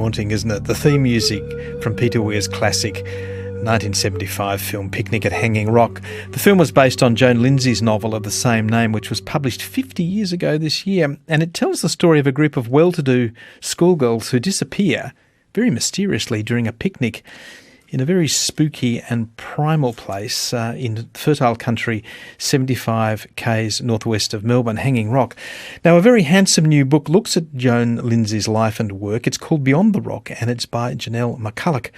haunting, isn't it? The theme music from Peter Weir's classic 1975 film Picnic at Hanging Rock. The film was based on Joan Lindsay's novel of the same name, which was published 50 years ago this year, and it tells the story of a group of well-to-do schoolgirls who disappear very mysteriously during a picnic in a very spooky and primal place in fertile country 75 k's northwest of Melbourne, Hanging Rock. Now, a very handsome new book looks at Joan Lindsay's life and work. It's called Beyond the Rock, and it's by Janelle McCulloch,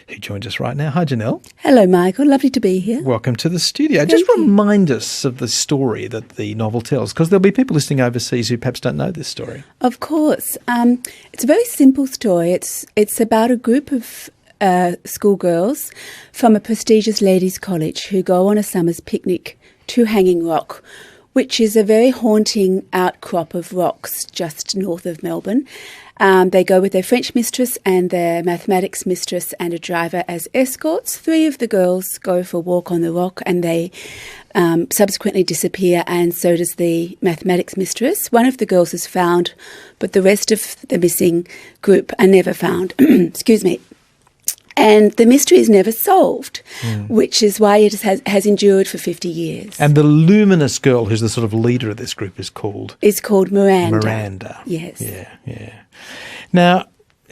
who joins us right now. Hi, Janelle. Hello, Michael. Lovely to be here. Welcome to the studio. Just remind us of the story that the novel tells, because there'll be people listening overseas who perhaps don't know this story. Of course. It's a very simple story. It's about a group of schoolgirls from a prestigious ladies' college who go on a summer's picnic to Hanging Rock, which is a very haunting outcrop of rocks just north of Melbourne. They go with their French mistress and their mathematics mistress and a driver as escorts. 3 of the girls go for a walk on the rock, and they subsequently disappear, and so does the mathematics mistress. One of the girls is found, but the rest of the missing group are never found. Excuse me. And the mystery is never solved, which is why it has endured for 50 years. And the luminous girl who's the sort of leader of this group is called Miranda. Miranda. Yes. Yeah. Now,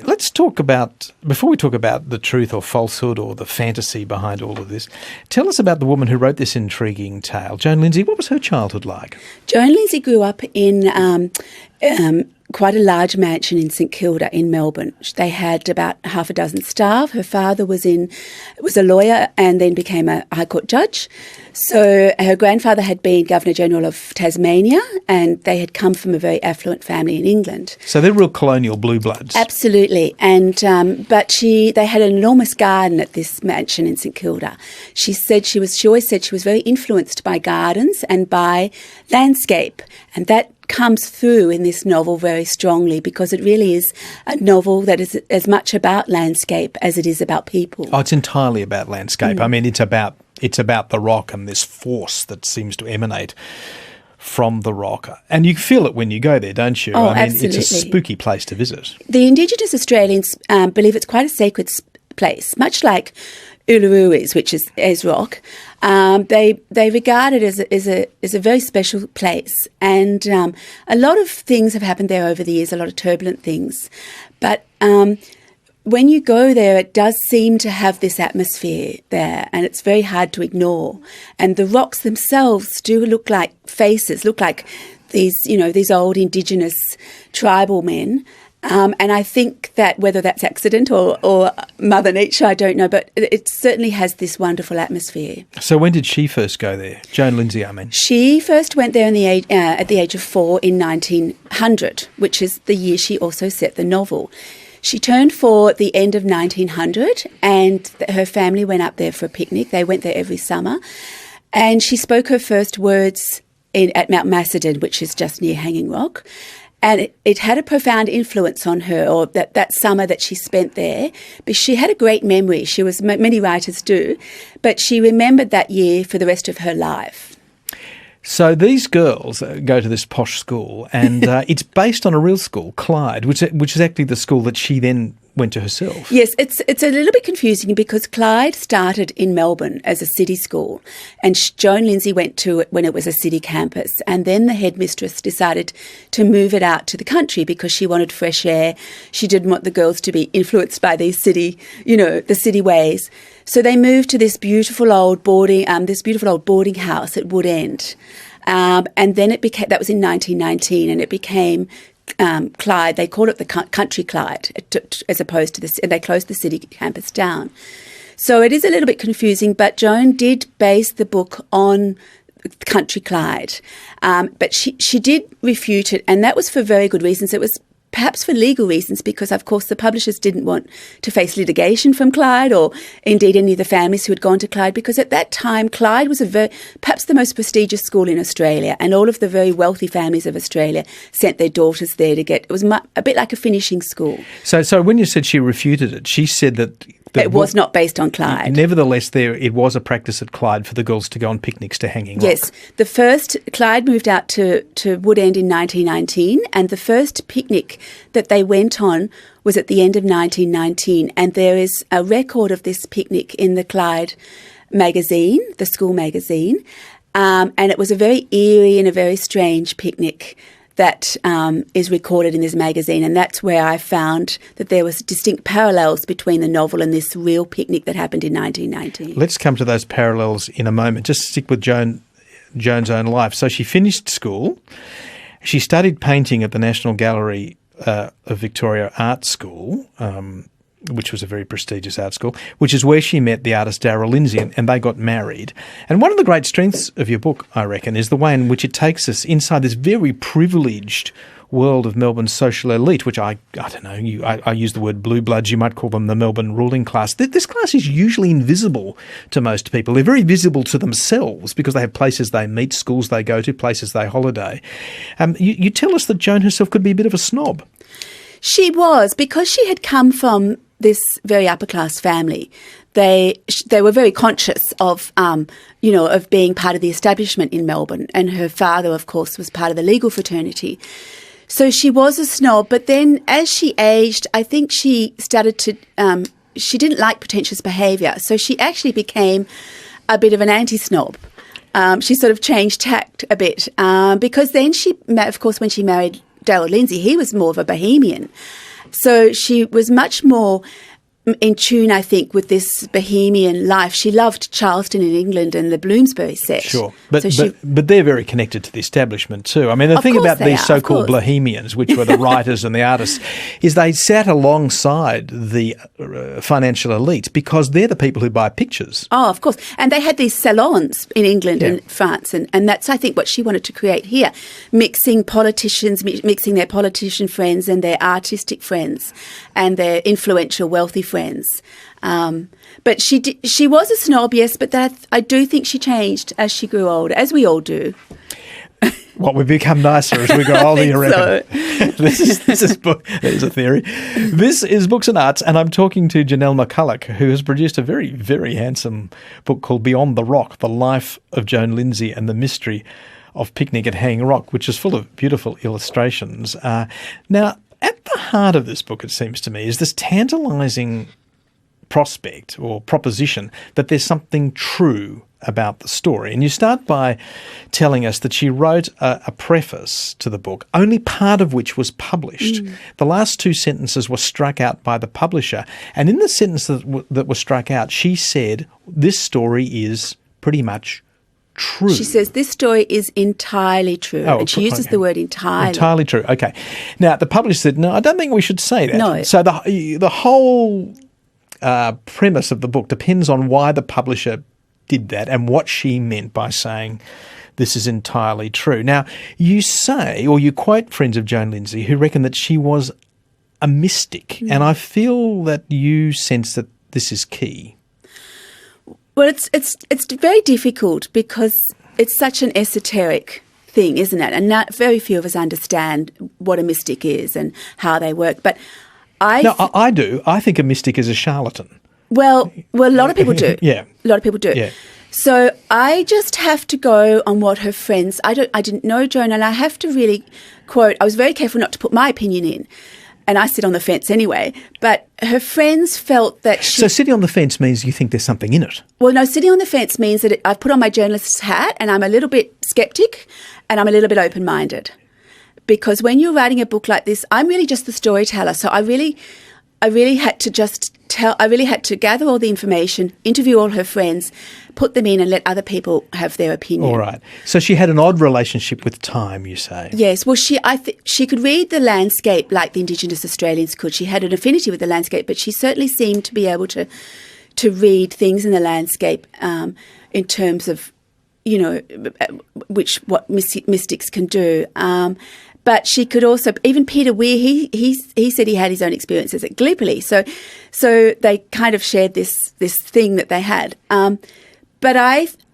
let's talk about, before we talk about the truth or falsehood or the fantasy behind all of this, tell us about the woman who wrote this intriguing tale. Joan Lindsay, what was her childhood like? Joan Lindsay grew up in quite a large mansion in St Kilda in Melbourne. They had about half a dozen staff. Her father was a lawyer and then became a High Court judge. So her grandfather had been Governor General of Tasmania, and they had come from a very affluent family in England. So they're real colonial blue bloods. Absolutely. And but they had an enormous garden at this mansion in St Kilda. She always said she was very influenced by gardens and by landscape, and that comes through in this novel very strongly, because it really is a novel that is as much about landscape as it is about people. Oh, it's entirely about landscape. I mean, it's about the rock and this force that seems to emanate from the rock. And you feel it when you go there, don't you? Oh, I mean, absolutely. It's a spooky place to visit. The Indigenous Australians believe it's quite a sacred place, much like Uluru is, which is rock. They regard it as a very special place, and a lot of things have happened there over the years, a lot of turbulent things. But when you go there, it does seem to have this atmosphere there, and it's very hard to ignore. And the rocks themselves do look like faces, look like these old Indigenous tribal men. And I think that whether that's accident or Mother Nature, I don't know, but it certainly has this wonderful atmosphere. So when did she first go there? Joan Lindsay, I mean. She first went there at the age of 4 in 1900, which is the year she also set the novel. She turned 4 at the end of 1900, and her family went up there for a picnic. They went there every summer. And she spoke her first words at Mount Macedon, which is just near Hanging Rock. And it had a profound influence on her, or that summer that she spent there. But she had a great memory. Many writers do, but she remembered that year for the rest of her life. So these girls go to this posh school, and it's based on a real school, Clyde, which is actually the school that she then went to herself. Yes, it's a little bit confusing because Clyde started in Melbourne as a city school, and Joan Lindsay went to it when it was a city campus, and then the headmistress decided to move it out to the country because she wanted fresh air. She didn't want the girls to be influenced by these the city ways. So they moved to this beautiful old boarding house at Wood End, and then that was in 1919, and it became Clyde. They called it the Country Clyde as opposed to this, and they closed the city campus down. So it is a little bit confusing, but Joan did base the book on Country Clyde, but she did refute it, and that was for very good reasons. It was perhaps for legal reasons, because of course the publishers didn't want to face litigation from Clyde, or indeed any of the families who had gone to Clyde, because at that time Clyde was perhaps the most prestigious school in Australia, and all of the very wealthy families of Australia sent their daughters there it was a bit like a finishing school. So when you said she refuted it, she said that It was not based on Clyde. Nevertheless, it was a practice at Clyde for the girls to go on picnics to Hanging Rock. Yes. The first, Clyde moved out to Woodend in 1919, and the first picnic that they went on was at the end of 1919, and there is a record of this picnic in the Clyde magazine, the school magazine, and it was a very eerie and a very strange picnic that is recorded in this magazine, and that's where I found that there was distinct parallels between the novel and this real picnic that happened in 1919. Let's come to those parallels in a moment. Just stick with Joan's own life. So she finished school. She studied painting at the National Gallery of Victoria Art School, which was a very prestigious art school, which is where she met the artist Daryl Lindsay, and they got married. And one of the great strengths of your book, I reckon, is the way in which it takes us inside this very privileged world of Melbourne's social elite, which I don't know, I use the word blue bloods, you might call them the Melbourne ruling class. This class is usually invisible to most people. They're very visible to themselves because they have places they meet, schools they go to, places they holiday. You tell us that Joan herself could be a bit of a snob. She was, because she had come from this very upper class family. They were very conscious of, of being part of the establishment in Melbourne, and her father, of course, was part of the legal fraternity. So she was a snob, but then as she aged, I think she started to, she didn't like pretentious behaviour, so she actually became a bit of an anti-snob. She sort of changed tact a bit, because then of course, when she married Daryl Lindsay, he was more of a bohemian. So she was much more in tune, I think, with this bohemian life. She loved Charleston in England and the Bloomsbury set. Sure, but they're very connected to the establishment too. I mean, the thing about these so-called bohemians, which were the writers and the artists, is they sat alongside the financial elite because they're the people who buy pictures. Oh, of course. And they had these salons in England and France, and that's, I think, what she wanted to create here, mixing politicians, mixing their politician friends and their artistic friends and their influential, wealthy friends. But she was a snob, yes, but I do think she changed as she grew older, as we all do. What, we become nicer as we grow older, you reckon? So. This is book. There's a theory. This is Books and Arts, and I'm talking to Janelle McCulloch, who has produced a very, very handsome book called Beyond the Rock, The Life of Joan Lindsay and the Mystery of Picnic at Hanging Rock, which is full of beautiful illustrations. Now, at the heart of this book, it seems to me, is this tantalising prospect or proposition that there's something true about the story. And you start by telling us that she wrote a preface to the book, only part of which was published. The last two sentences were struck out by the publisher. And in the sentence that was struck out, she said, this story is pretty much true. She says this story is entirely true. And she uses the word entirely. Entirely true. Okay. Now, the publisher said, no, I don't think we should say that. No. So the whole premise of the book depends on why the publisher did that and what she meant by saying this is entirely true. Now, you say, or you quote friends of Joan Lindsay who reckon that she was a mystic, and I feel that you sense that this is key. Well, it's very difficult because it's such an esoteric thing, isn't it? And very few of us understand what a mystic is and how they work. But I do. I think a mystic is a charlatan. Well, a lot of people do. Yeah. A lot of people do. Yeah. So I just have to go on what her friends... I didn't know Joan, and I have to really quote... I was very careful not to put my opinion in, and I sit on the fence anyway, but her friends felt that she... So sitting on the fence means you think there's something in it? Well, no, sitting on the fence means that I've put on my journalist's hat and I'm a little bit sceptic and I'm a little bit open-minded. Because when you're writing a book like this, I'm really just the storyteller, so I really had to gather all the information, interview all her friends, put them in and let other people have their opinion. All right. So she had an odd relationship with time, you say? Yes. Well, she could read the landscape like the Indigenous Australians could. She had an affinity with the landscape, but she certainly seemed to be able to read things in the landscape in terms of, what mystics can do. But she could also, even Peter Weir, he said he had his own experiences at Gallipoli. So they kind of shared this thing that they had. But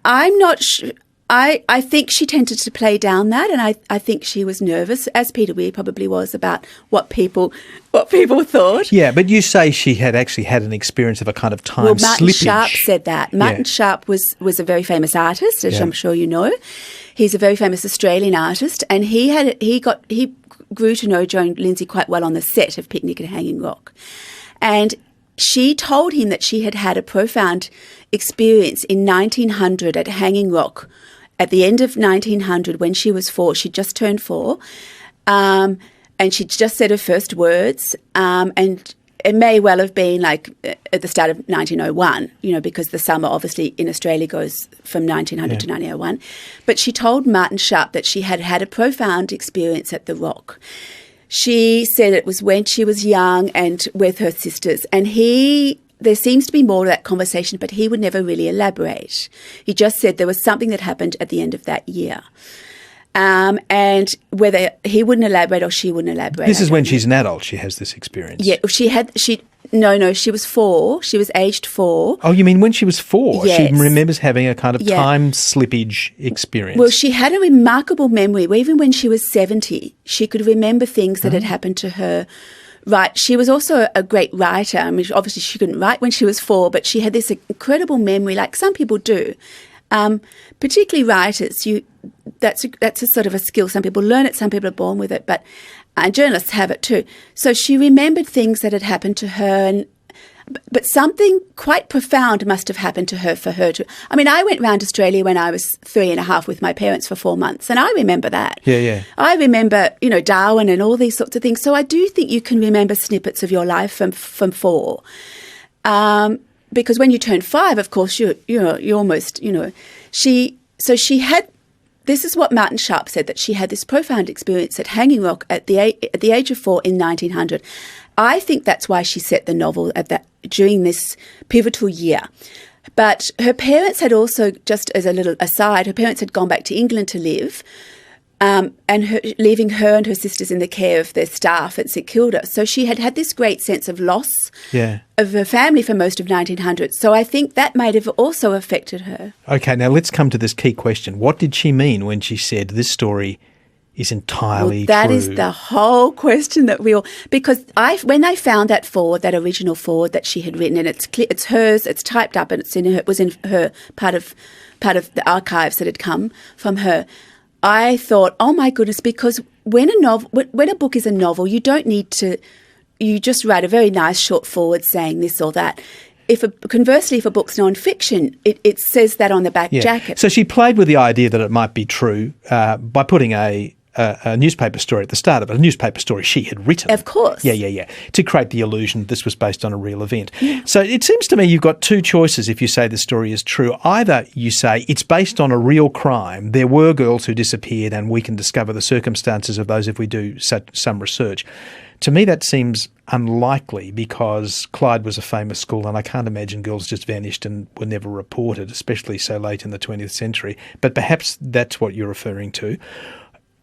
I'm not sure. I think she tended to play down that, and I think she was nervous, as Peter Weir probably was, about what people thought. Yeah, but you say she had actually had an experience of a kind of time Well, Martin slippage. Sharp said that. Martin Sharp was a very famous artist, as I'm sure you know. He's a very famous Australian artist, and he grew to know Joan Lindsay quite well on the set of Picnic at Hanging Rock. And she told him that she had had a profound experience in 1900 at Hanging Rock. At the end of 1900, when she was 4, she'd just turned 4, and she'd just said her first words, and it may well have been like at the start of 1901, because the summer obviously in Australia goes from 1900 to 1901. But she told Martin Sharp that she had had a profound experience at the Rock. She said it was when she was young and with her sisters, and there seems to be more to that conversation, but he would never really elaborate. He just said there was something that happened at the end of that year. And whether he wouldn't elaborate or she wouldn't elaborate. This is when she's an adult, she has this experience. Yeah, she was 4. She was aged 4. Oh, you mean when she was 4? Yes. She remembers having a kind of time slippage experience. Well, she had a remarkable memory. Even when she was 70, she could remember things that had happened to her. Right. She was also a great writer. I mean, obviously she couldn't write when she was 4, but she had this incredible memory, like some people do. Particularly writers, that's a sort of a skill. Some people learn it, some people are born with it, but journalists have it too. So she remembered things that had happened to her, but something quite profound must have happened to her for her to. I mean, I went round Australia when I was 3.5 with my parents for 4 months, and I remember that. Yeah. I remember, Darwin and all these sorts of things. So I do think you can remember snippets of your life from 4. Because when you turn 5, of course, you're almost, she had. This is what Martin Sharp said, that she had this profound experience at Hanging Rock at the age of 4 in 1900. I think that's why she set the novel during this pivotal year. But her parents had also, just as a little aside, her parents had gone back to England to live, leaving her and her sisters in the care of their staff at St Kilda. So she had had this great sense of loss of her family for most of 1900. So I think that might have also affected her. Okay, now let's come to this key question. What did she mean when she said this story is entirely that true? Is the whole question that because when I found that foreword, that original foreword that she had written, and it's hers, it's typed up, and it was in her part of the archives that had come from her. I thought, oh my goodness, because when a book is a novel, you don't need to. You just write a very nice short foreword saying this or that. Conversely, if a book's non-fiction, it says that on the back jacket. So she played with the idea that it might be true by putting a newspaper story at the start of it, a newspaper story she had written. Of course. Yeah. To create the illusion that this was based on a real event. Yeah. So it seems to me you've got two choices if you say the story is true. Either you say it's based on a real crime, there were girls who disappeared and we can discover the circumstances of those if we do some research. To me that seems unlikely because Clyde was a famous school and I can't imagine girls just vanished and were never reported, especially so late in the 20th century. But perhaps that's what you're referring to.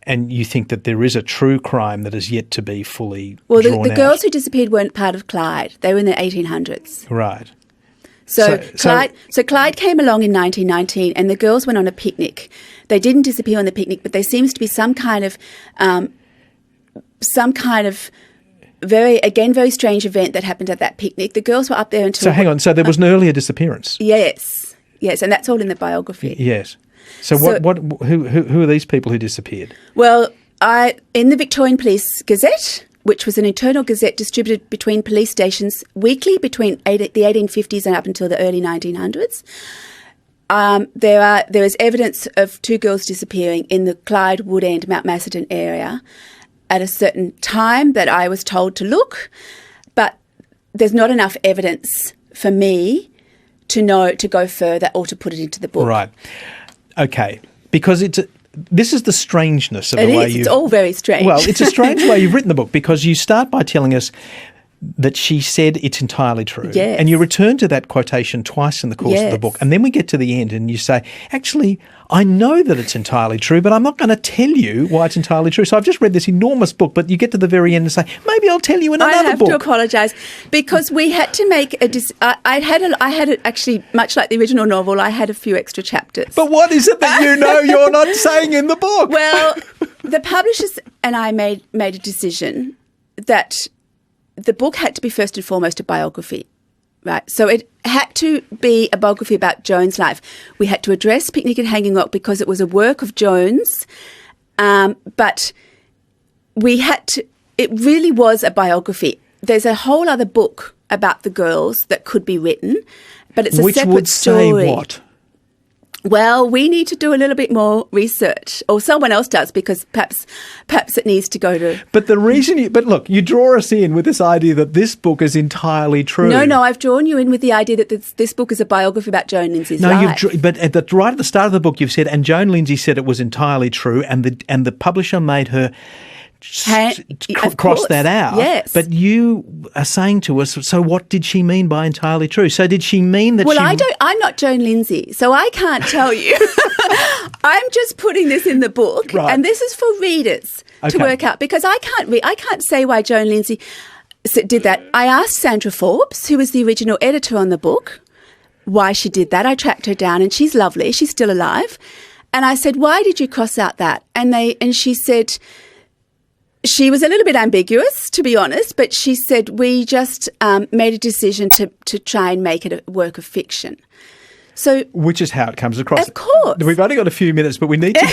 And you think that there is a true crime that is yet to be fully drawn out. Well, the girls who disappeared weren't part of Clyde. They were in the 1800s. Right. So Clyde came along in 1919 and the girls went on a picnic. They didn't disappear on the picnic, but there seems to be some kind of very strange event that happened at that picnic. The girls were up there until... So hang on, so there was an earlier disappearance? Yes, and that's all in the biography. Yes. So who are these people who disappeared? Well, in the Victorian Police Gazette, which was an internal gazette distributed between police stations weekly between the 1850s and up until the early 1900s, there is evidence of 2 girls disappearing in the Clyde, Woodend, Mount Macedon area at a certain time that I was told to look, but there's not enough evidence for me to go further or to put it into the book. Right. Okay. Because this is the strangeness of the way it's all very strange. Well, it's a strange way you've written the book because you start by telling us that she said it's entirely true. Yes. And you return to that quotation twice in the course of the book. And then we get to the end and you say, actually, I know that it's entirely true, but I'm not going to tell you why it's entirely true. So I've just read this enormous book, but you get to the very end and say, maybe I'll tell you in another book. I have to apologise because we had to make I had actually, much like the original novel, I had a few extra chapters. But what is it that you know you're not saying in the book? Well, the publishers and I made a decision that the book had to be first and foremost a biography, right? So it had to be a biography about Joan's life. We had to address Picnic at Hanging Rock because it was a work of Joan's, but we had to. It really was a biography. There's a whole other book about the girls that could be written, but it's a Which separate would story. say what? Well, we need to do a little bit more research, or someone else does, because perhaps it needs to go to... But the reason but look, you draw us in with this idea that this book is entirely true. No, I've drawn you in with the idea that this book is a biography about Joan Lindsay's life. But right at the start of the book, you've said, and Joan Lindsay said it was entirely true, and the publisher made her cross that out. Yes. But you are saying to us, so what did she mean by entirely true? So did she mean that I'm not Joan Lindsay, so I can't tell you. I'm just putting this in the book, right. And this is for readers to work out, because I can't say why Joan Lindsay did that. I asked Sandra Forbes, who was the original editor on the book, why she did that. I tracked her down, and she's lovely. She's still alive. And I said, why did you cross out that? And she said... She was a little bit ambiguous, to be honest, but she said, we just made a decision to try and make it a work of fiction. So, which is how it comes across. Of course. We've only got a few minutes, but we need to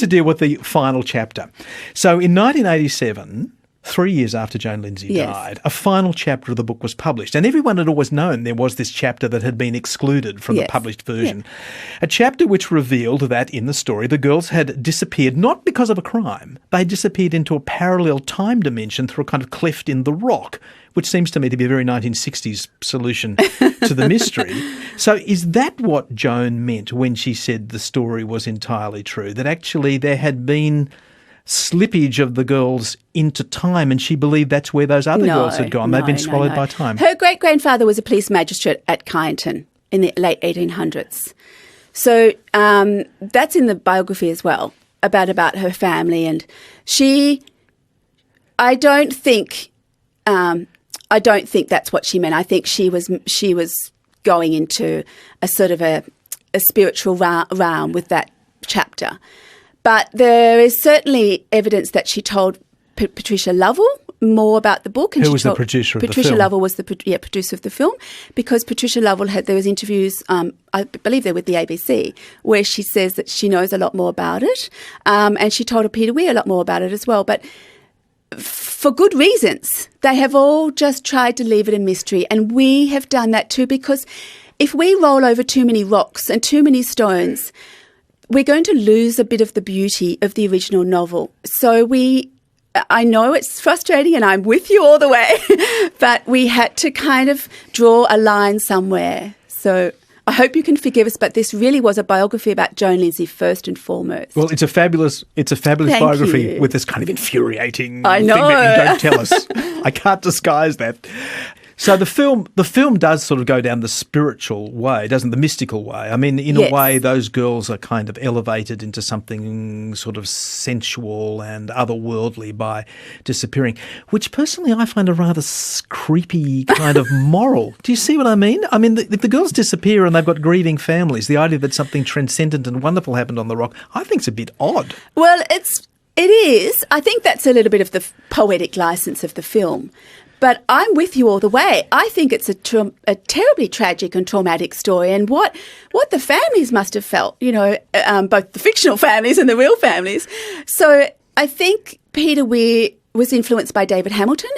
deal with the final chapter. So in 1987, 3 years after Joan Lindsay died, a final chapter of the book was published. And everyone had always known there was this chapter that had been excluded from the published version. Yeah. A chapter which revealed that, in the story, the girls had disappeared not because of a crime. They disappeared into a parallel time dimension through a kind of cleft in the rock, which seems to me to be a very 1960s solution to the mystery. So is that what Joan meant when she said the story was entirely true, that actually there had been slippage of the girls into time, and she believed that's where those other girls had gone? They'd been swallowed by time. Her great-grandfather was a police magistrate at Kyneton in the late 1800s. So that's in the biography as well, about her family. And I don't think that's what she meant. I think she was going into a sort of a spiritual realm with that chapter. But there is certainly evidence that she told Patricia Lovell more about the book. And who was the producer of the film? Patricia Lovell was the producer of the film, because Patricia Lovell there was interviews, I believe they're with the ABC, where she says that she knows a lot more about it. And she told Peter Weir a lot more about it as well. But for good reasons. They have all just tried to leave it a mystery. And we have done that too, because if we roll over too many rocks and too many stones, we're going to lose a bit of the beauty of the original novel. So I know it's frustrating, and I'm with you all the way, but we had to kind of draw a line somewhere. So I hope you can forgive us, but this really was a biography about Joan Lindsay first and foremost. Well, it's a fabulous biography with this kind of infuriating thing that you don't tell us. I can't disguise that. So the film does sort of go down the spiritual way, doesn't it? The mystical way. I mean, in a way, those girls are kind of elevated into something sort of sensual and otherworldly by disappearing, which personally I find a rather creepy kind of moral. Do you see what I mean? I mean, if the girls disappear and they've got grieving families, the idea that something transcendent and wonderful happened on the rock, I think it's a bit odd. Well, it is. I think that's a little bit of the poetic license of the film. But I'm with you all the way. I think it's a terribly tragic and traumatic story, and what the families must have felt, both the fictional families and the real families. So I think Peter Weir was influenced by David Hamilton,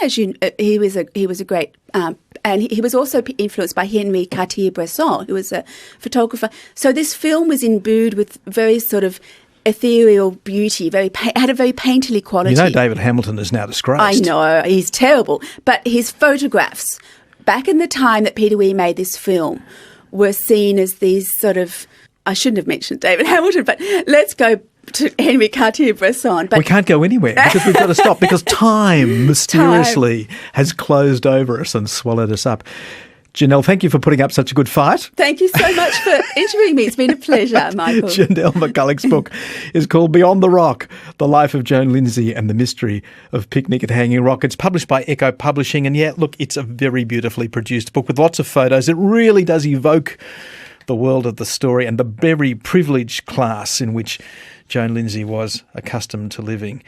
he was a great, and he was also influenced by Henri Cartier-Bresson, who was a photographer. So this film was imbued with very sort of ethereal beauty, had a very painterly quality. David Hamilton is now disgraced. I know, he's terrible. But his photographs, back in the time that Peter Weir made this film, were seen as these sort of, I shouldn't have mentioned David Hamilton, but let's go to Henri Cartier-Bresson. But we can't go anywhere because we've got to stop because time mysteriously has closed over us and swallowed us up. Janelle, thank you for putting up such a good fight. Thank you so much for interviewing me. It's been a pleasure, Michael. Janelle McCulloch's book is called Beyond the Rock, The Life of Joan Lindsay and the Mystery of Picnic at Hanging Rock. It's published by Echo Publishing, and yeah, look, it's a very beautifully produced book with lots of photos. It really does evoke the world of the story and the very privileged class in which Joan Lindsay was accustomed to living.